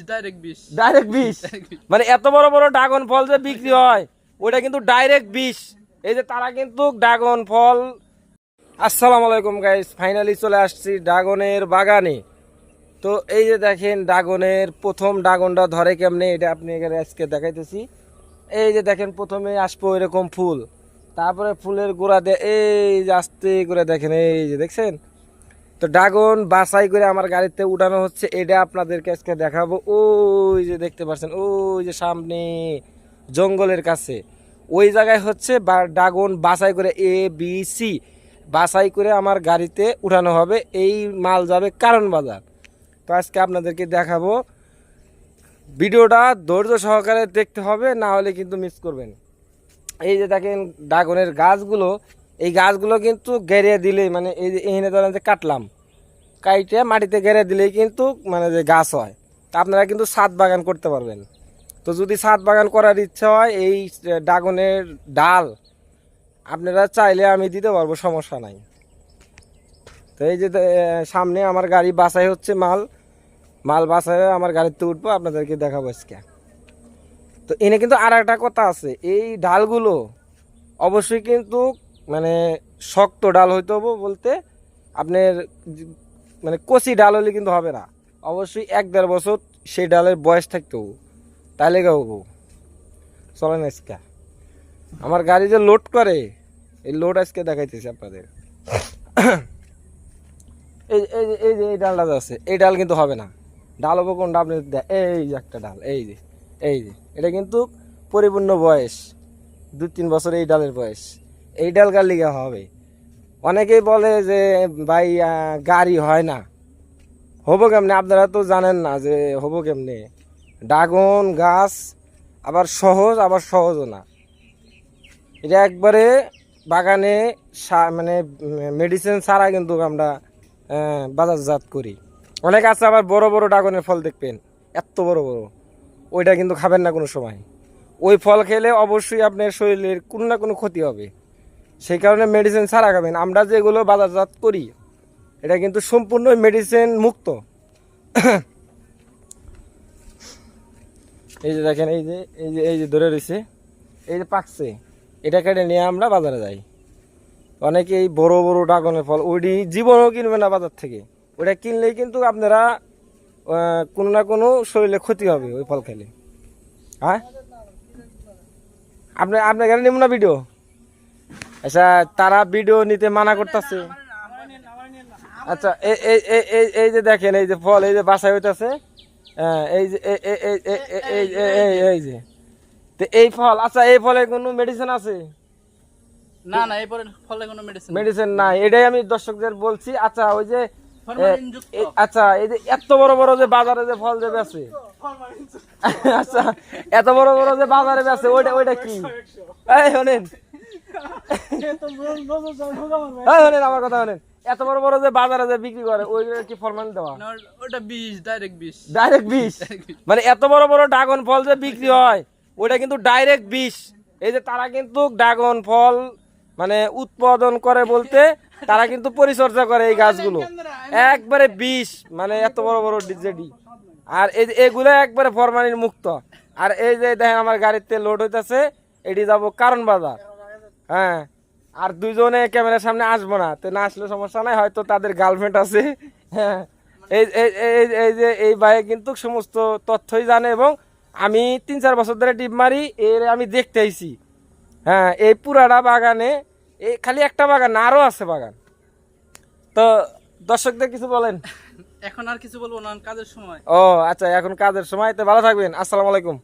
Direct 20 মানে এত বড় বড় ড্রাগন ফল যে বিক্রি হয় ওটা কিন্তু ডাইরেক্ট 20। এই যে তারা কিন্তু ড্রাগন ফল। আসসালামু আলাইকুম গাইস, ফাইনালি চলে আসছি ড্রাগনের বাগানে। তো এই যে দেখেন ড্রাগনের প্রথম ড্রাগনটা ধরে কেমনে এটা আপনি আজকে দেখাইতেছি। এই যে দেখেন প্রথমে আসবো এরকম ফুল, তারপরে ফুলের গোড়া দিয়ে এই যে আস্তে করে দেখেন এই যে দেখছেন। তো ড্রাগন বাছাই করে আমার গাড়িতে উঠানো হচ্ছে, এটা আপনাদেরকে আজকে দেখাবো। ওই যে দেখতে পাচ্ছেন ওই যে সামনে জঙ্গলের কাছে ওই জায়গায় হচ্ছে ড্রাগন বাছাই করে ABC বাছাই করে আমার গাড়িতে উঠানো হবে। এই মাল যাবে কারণ বাজার। তো আজকে আপনাদেরকে দেখাবো, ভিডিওটা ধৈর্য সহকারে দেখতে হবে, না হলে কিন্তু মিস করবেন। এই যে দেখেন ড্রাগনের গাছগুলো, এই গাছগুলো কিন্তু গেড়ে দিলেই মানে এই যে এখানে ধরেন যে কাটলাম, কাইটে মাটিতে গেড়ে দিলেই কিন্তু মানে যে গাছ হয়। তা আপনারা কিন্তু ছাদ বাগান করতে পারবেন। তো যদি ছাদ বাগান করার ইচ্ছা হয় এই ড্রাগনের ডাল আপনারা চাইলে আমি দিতে পারবো, সমস্যা নাই। তো এই যে সামনে আমার গাড়ি বাছাই হচ্ছে, মাল বাছাই আমার গাড়িতে উঠবো, আপনাদেরকে দেখাবো আজকে। তো এনে কিন্তু আর একটা কথা আছে, এই ডালগুলো অবশ্যই কিন্তু মানে শক্ত ডাল হইতে হবে, বলতে আপনার মানে কচি ডাল হলে কিন্তু হবে না, অবশ্যই 1-1.5 বছর সেই ডালের বয়স থাকতে হবে, তাহলে হবো। চলেন আজকে আমার গাড়ি যে লোড করে এই লোড আজকে দেখাইতেছি আপনাদের। এই এই যে এই যে এই ডালটা আছে, এই ডাল কিন্তু হবে না। ডাল হবো কোনটা আপনি এই যে একটা ডাল, এই যে এটা কিন্তু পরিপূর্ণ বয়স 2-3 বছর এই ডালের বয়স। এই ডাল গাল লিগা হবে। অনেকেই বলে যে ভাই গাড়ি হয় না, হবো কেমনে? আপনারা তো জানেন না যে হবো কেমনে। ড্রাগন গাছ আবার সহজ আবার সহজও না। এটা একবারে বাগানে মানে মেডিসিন ছাড়া কিন্তু আমরা বাজারজাত করি। অনেক আছে আবার বড় বড় ড্রাগনের ফল দেখবেন এত বড় বড়, ওইটা কিন্তু খাবেন না কোনো সময়। ওই ফল খেলে অবশ্যই আপনার শরীরের কোনো না কোনো ক্ষতি হবে, সেই কারণে মেডিসিন ছাড়া খাবেন। আমরা যেগুলো বাজারজাত করি এটা কিন্তু সম্পূর্ণ মেডিসিন মুক্ত। এই যে দেখেন এই যে এই যে ধরে রয়েছে, এই যে পাকছে, এটা কেটে নিয়ে আমরা বাজারে যাই। অনেকে এই বড় বড় ড্রাগনের ফল ওইটি জীবনও কিনবে না বাজার থেকে, ওইটা কিনলেই কিন্তু আপনারা কোনো না কোনো শরীরে ক্ষতি হবে ওই ফল খেলে। হ্যাঁ আপনার এখানে নেব না ভিডিও? আচ্ছা তারা ভিডিও নিতে মানা করতেছে। আচ্ছা এই যে দেখেন এই যে ফল এই যে বাসায় হইতেছে, এই যে এই যে তো এই ফল। আচ্ছা এই ফলে কোনো মেডিসিন আছে? না না, এই ফলে কোনো মেডিসিন নাই, এটাই আমি দর্শকদের বলছি। আচ্ছা ওই যে আচ্ছা এই যে এত বড় বড় যে বাজারে যে ফল যে বেচে, আচ্ছা এত বড় বড় যে বাজারে বেচে ওইটা কি? এই শোনেন আমার কথা শোনেন, এত বড় বড় যে বাজারে যে বিক্রি করে ওইটা কি ফরমালিন দেওয়া? ওটা ডাইরেক্ট 20 মানে এত বড় বড় ড্রাগন ফল যে বিক্রি হয় ওইটা কিন্তু ডাইরেক্ট 20। এই যে তারা কিন্তু ড্রাগন ফল মানে উৎপাদন করে, বলতে তারা কিন্তু পরিচর্যা করে এই গাছগুলো একবারে 20 মানে এত বড় বড় ডিজেডি। আর এই যে এগুলো একবারে ফরমালিন মুক্ত। আর এই যে দেখেন আমার গাড়িতে লোড হইতেছে, এটি যাবো কারণ বাজার। হ্যাঁ আর দুইজনে ক্যামেরার সামনে আসবো না, তো না আসলে সমস্যা নাই, হয়তো তাদের গার্লফ্রেন্ড আছে। হ্যাঁ এই যে এই ভাইয়ে কিন্তু সমস্ত তথ্যই জানে, এবং আমি 3-4 বছর ধরে টিপ মারি, এর আমি দেখতে আইছি। হ্যাঁ এই পুরাটা বাগানে এই খালি একটা বাগান না, আরো আছে বাগান। তো দর্শকদের কিছু বলেন। এখন আর কিছু বলবো না, কাজের সময়। ও আচ্ছা এখন কাজের সময়, তো ভালো থাকবেন, আসসালামু আলাইকুম।